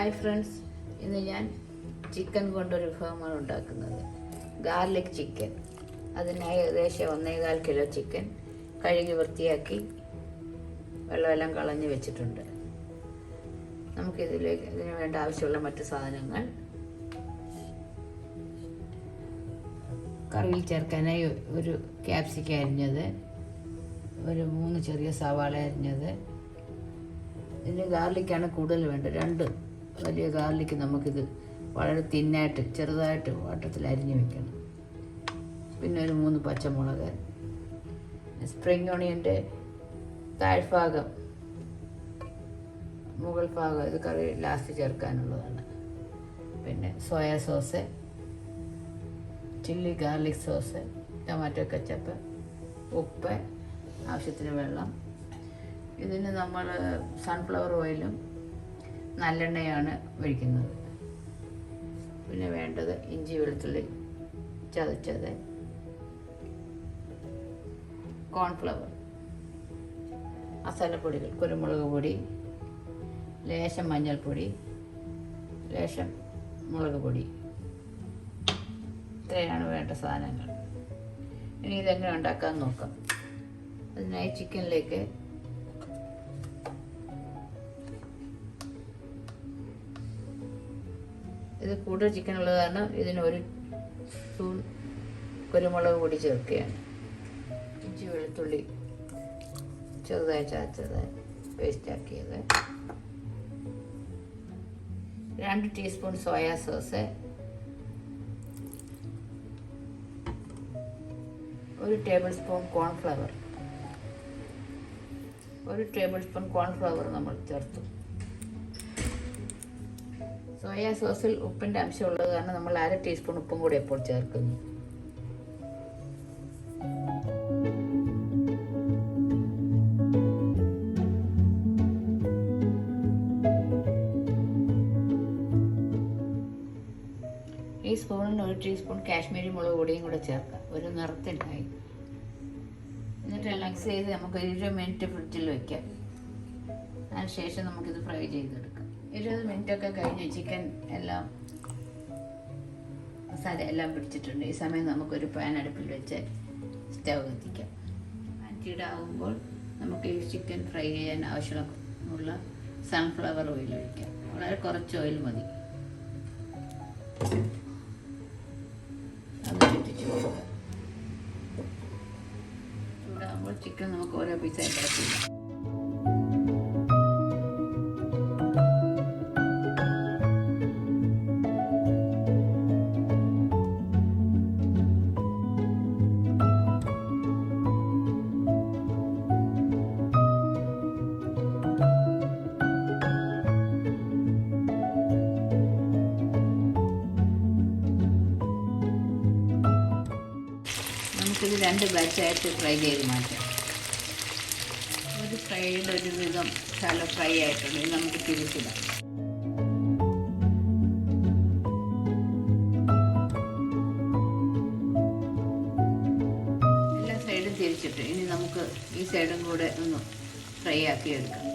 Hi friends, ഇന്ന് ഞാൻ chicken കൊണ്ടൊരു വിഭവമാണ് ഉണ്ടാക്കുന്നത്. Garlic chicken. അതിനായി ഏകദേശം 1.25 കിലോ ചിക്കൻ കഴുകി വൃത്തിയാക്കി വെള്ളമെല്ലാം കളഞ്ഞ് വെച്ചിട്ടുണ്ട്. ഇതിന് വേണ്ട ആവശ്യമുള്ള മറ്റു സാധനങ്ങൾ: കറിയിൽ ചേർക്കാനായി ഒരു ക്യാപ്സിക്കം അരിഞ്ഞത്, ഒരു 3 ചെറിയ സവാള അരിഞ്ഞത്. ഇതിന് ഗാർലിക്കാണ് കൂടുതൽ വേണ്ടത്. 2 വലിയ ഗാർലിക്ക് നമുക്കിത് വളരെ തിന്നായിട്ട് ചെറുതായിട്ട് വട്ടത്തിൽ അരിഞ്ഞ് വെക്കണം. പിന്നെ ഒരു 3 പച്ചമുളക്, സ്പ്രിംഗ് ഓണിയൻ്റെ താഴ്ഭാഗം, മുകൾ ഭാഗം ഇത് കറി ലാസ്റ്റ് ചേർക്കാനുള്ളതാണ്. പിന്നെ soya sauce, chilli garlic sauce, tomato ketchup, ഉപ്പ്, ആവശ്യത്തിന് വെള്ളം. ഇതിന് നമ്മൾ സൺഫ്ലവർ ഓയിലും നല്ലെണ്ണയാണ് ഒഴിക്കുന്നത്. പിന്നെ വേണ്ടത് ഇഞ്ചി വെളുത്തുള്ളി ചതച്ചത്, കോൺഫ്ലവർ, മസാലപ്പൊടികൾ, കുരുമുളക് പൊടി, ലേശം മഞ്ഞൾപ്പൊടി, ലേശം മുളക് പൊടി. ഇത്രയാണ് വേണ്ട സാധനങ്ങൾ. ഇനി ഇതെങ്ങനെ ഉണ്ടാക്കാൻ നോക്കാം. അതിനായി ചിക്കനിലേക്ക് ഇത് കൂടുതൽ ചിക്കൻ ഉള്ളത് കാരണം ഇതിന് 1 സ്പൂൺ കുരുമുളക് പൊടി ചേർക്കുകയാണ്. ഇഞ്ചി വെളുത്തുള്ളി ചെറുതായി ചതച്ചത്, പേസ്റ്റാക്കിയത്, 2 teaspoon soya sauce, 1 table spoon cornflour. 1 table spoon cornflour നമ്മൾ ചേർത്തു. സോയാ സോസിൽ ഉപ്പിൻ്റെ അംശമുള്ളത് കാരണം നമ്മൾ 1/2 ടീസ്പൂൺ ഉപ്പും കൂടി എപ്പോൾ ചേർക്കുന്നു. ഈ സ്പൂണിന് 1 ടീസ്പൂൺ കാശ്മീരി മുളക് പൊടിയും കൂടെ ചേർക്കാം, ഒരു നിറത്തിനായി. എന്നിട്ട് മിക്സ് ചെയ്ത് നമുക്ക് 20 മിനിറ്റ് ഫ്രിഡ്ജിൽ വയ്ക്കാം. അതിനുശേഷം നമുക്കിത് ഫ്രൈ ചെയ്തെടുക്കാം. 20 മിനിറ്റൊക്കെ കഴിഞ്ഞ് ചിക്കൻ എല്ലാം മസാല എല്ലാം പിടിച്ചിട്ടുണ്ട്. ഈ സമയം നമുക്കൊരു പാൻ അടുപ്പിൽ വെച്ച് സ്റ്റൗ കത്തിക്കാം. പാൻ ചൂടാകുമ്പോൾ നമുക്ക് ഈ ചിക്കൻ ഫ്രൈ ചെയ്യാൻ ആവശ്യമുള്ള സൺഫ്ലവർ ഓയിൽ ഒഴിക്കാം. വളരെ കുറച്ച് ഓയിൽ മതി. അത് ചുറ്റിച്ച് കൊടുക്കുക. ചൂടാകുമ്പോൾ ചിക്കൻ നമുക്ക് ഓരോ പീസായി കിടക്കില്ല. നമുക്കിത് 2 ബാച്ചായിട്ട് ഫ്രൈ ചെയ്ത് മാറ്റാം. ഒരു ഫ്രൈഡ് ഒരു വിധം ശാലോ ഫ്രൈ ആയിട്ടുണ്ട്. ഇത് നമുക്ക് തിരിച്ചിടാം. എല്ലാ സൈഡും തിരിച്ചിട്ട് ഇനി നമുക്ക് ഈ സൈഡും കൂടെ ഒന്ന് ഫ്രൈ ആക്കി എടുക്കാം.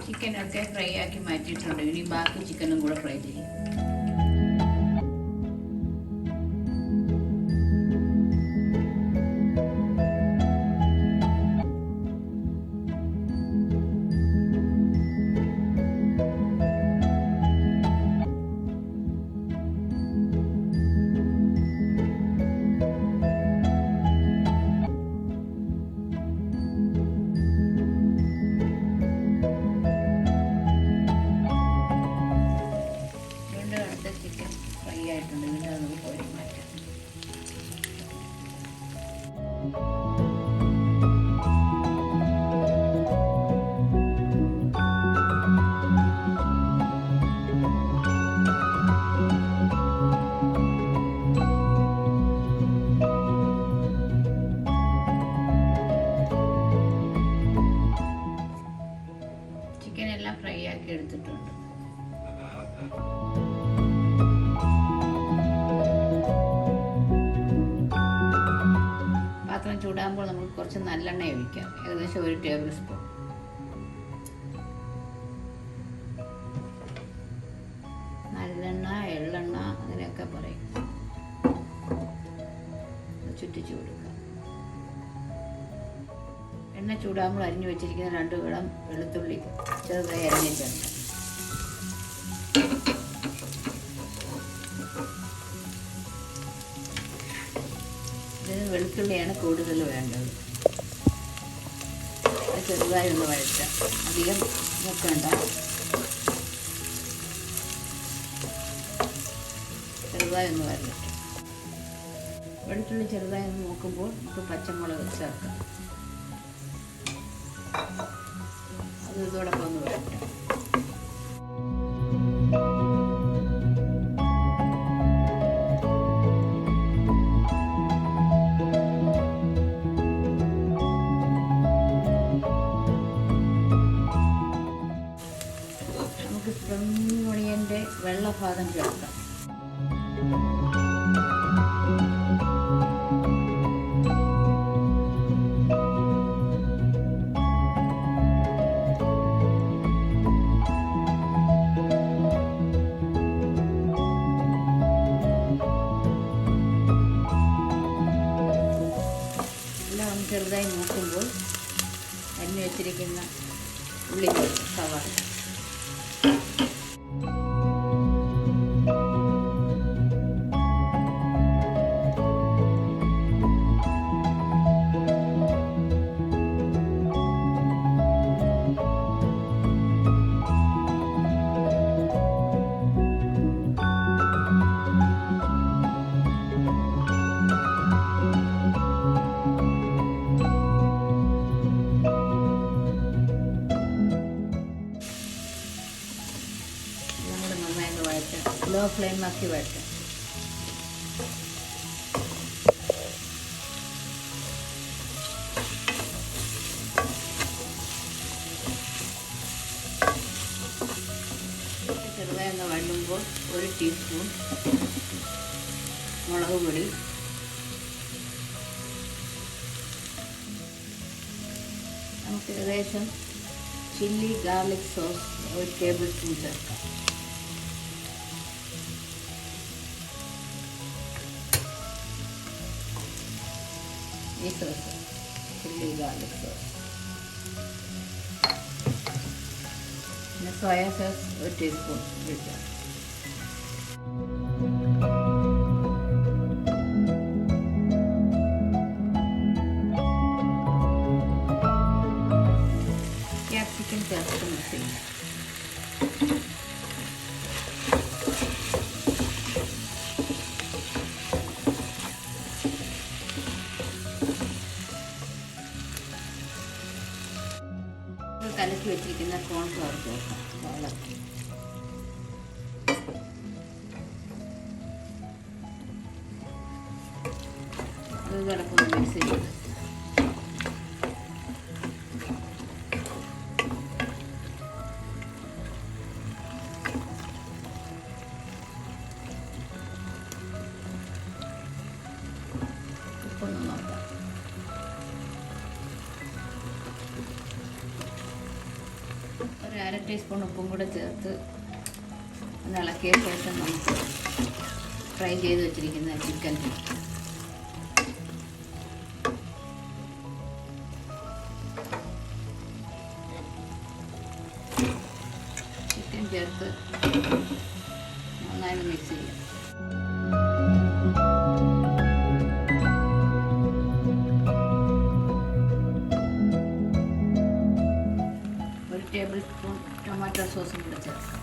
ചിക്കനൊക്കെ ഫ്രൈ ആക്കി മാറ്റിയിട്ടുണ്ട്. ഇനി ബാക്കി ചിക്കനും കൂടെ ഫ്രൈ ചെയ്യും. ചൂടാകുമ്പോൾ നമുക്ക് കുറച്ച് നല്ലെണ്ണ ഒഴിക്കാം, ഏകദേശം 1 ടേബിൾ സ്പൂൺ. നല്ലെണ്ണ, എള്ളെണ്ണ അങ്ങനെയൊക്കെ പറയും. ചുറ്റിച്ചു കൊടുക്കുക. എണ്ണ ചൂടാകുമ്പോൾ അരിഞ്ഞു വെച്ചിരിക്കുന്ന 2 ഇളം വെളുത്തുള്ളി ചെറുതായി അരിഞ്ഞ് ചേർക്കാം. ഇതിന് വെളുത്തുള്ളിയാണ് കൂടുതൽ വേണ്ടത്. അത് ചെറുതായി ഒന്ന് വഴറ്റാം, അധികം നോക്കണ്ട. ചെറുതായി ഒന്ന് വഴറ്റും. വെളുത്തുള്ളി ചെറുതായി ഒന്ന് നോക്കുമ്പോൾ നമുക്ക് പച്ചമുളക് ചേർക്കാം. അത് ഇതോടൊപ്പം ഒന്ന് വഴറ്റാം. നമുക്ക് സ്പ്രിംഗ് ഓണിയൻ്റെ വെള്ളഭാഗം ചേർക്കാം. ചെറുതായി നോക്കുമ്പോൾ അരിഞ്ഞു വെച്ചിരിക്കുന്ന ഉള്ളി, സവാള, ലോ ഫ്ലെയിമാക്കി വഴറ്റാം. ചെറുതായി ഒന്ന് വഴറ്റുമ്പോൾ 1 ടീസ്പൂൺ മുളക് പൊടി, നമുക്ക് ഏകദേശം chilli garlic sauce 1 table spoon ചേർക്കാം. ഈ സോസ് ചില്ലി ഗാർലിക് സോസ്, പിന്നെ സോയാ സോസ് 1 ടീസ്പൂൺ ഒഴിക്കാം. ക്യാപ്സിക്കം ചേർത്ത് മിക്സ് ചെയ്യാം. കലക്കി വെച്ചിരിക്കുന്ന കോൺഫ്ലവർ ചേർക്കാം. അത് കിടക്കുന്ന മിക്സ് ചെയ്ത് ഉപ്പൊന്ന് നോക്കാം. ഒരു 1/2 ടീസ്പൂൺ ഉപ്പും കൂടെ ചേർത്ത് ഒന്ന് ഇളക്കിയ ശേഷം നമുക്ക് ഫ്രൈ ചെയ്ത് വെച്ചിരിക്കുന്ന ചിക്കൻ ചേർത്ത് നന്നായി മിക്സ് ചെയ്യാം. ടേബിൾ സ്പൂൺ ടൊമാറ്റോ സോസും കൂടെ ചേർക്കാം.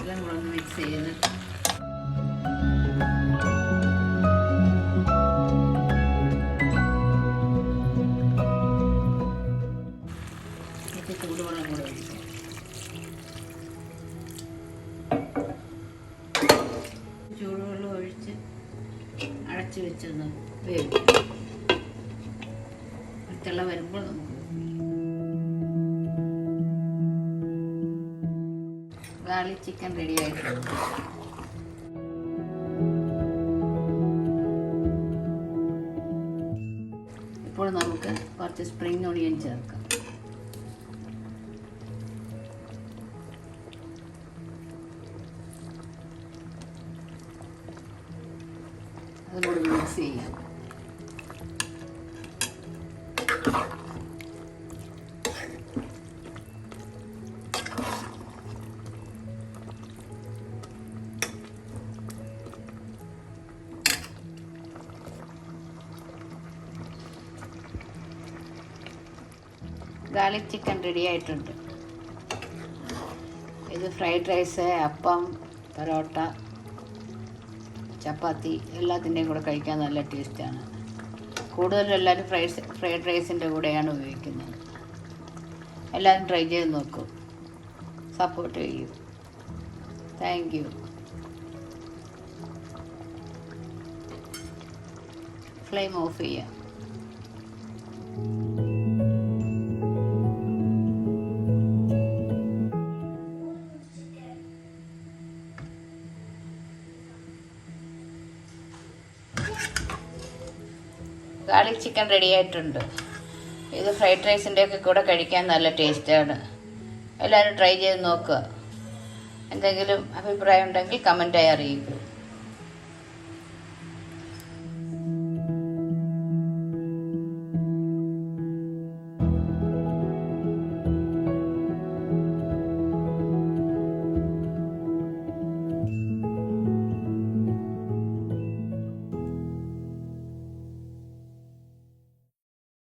എല്ലാം കൂടെ ഒന്ന് മിക്സ് ചെയ്ത് ചൂടുവെള്ളം കൂടെ ഒഴിക്കാം. ചൂടുവെള്ളം ഒഴിച്ച് അടച്ചു വെച്ചൊന്ന് വേവിക്കാം. തിള വരുമ്പോൾ നമുക്ക് ഗാർലിക് ചിക്കൻ റെഡി ആയിട്ടുണ്ട്. ഇപ്പോൾ നമുക്ക് കുറച്ച് സ്പ്രിംഗ് ഓണിയൻ ചേർക്കാം. അതുകൂടി മിക്സ് ചെയ്യാം. ഗാർലിക് ചിക്കൻ റെഡി ആയിട്ടുണ്ട്. ഇത് ഫ്രൈഡ് റൈസ്, അപ്പം, പൊറോട്ട, ചപ്പാത്തി എല്ലാത്തിൻ്റെയും കൂടെ കഴിക്കാൻ നല്ല ടേസ്റ്റാണ്. കൂടുതലും എല്ലാവരും ഫ്രൈഡ് റൈസിൻ്റെ കൂടെയാണ് ഉപയോഗിക്കുന്നത്. എല്ലാവരും ട്രൈ ചെയ്ത് നോക്കൂ, സപ്പോർട്ട് ചെയ്യൂ. Thank you. ഫ്ലെയിം ഓഫ് ചെയ്യാം. ഗാർലിക് ചിക്കൻ റെഡി ആയിട്ടുണ്ട്. ഇത് ഫ്രൈഡ് റൈസിൻ്റെ ഒക്കെ കൂടെ കഴിക്കാൻ നല്ല ടേസ്റ്റാണ്. എല്ലാവരും ട്രൈ ചെയ്ത് നോക്കുക. എന്തെങ്കിലും അഭിപ്രായം ഉണ്ടെങ്കിൽ കമൻറ്റായി അറിയിക്കുക.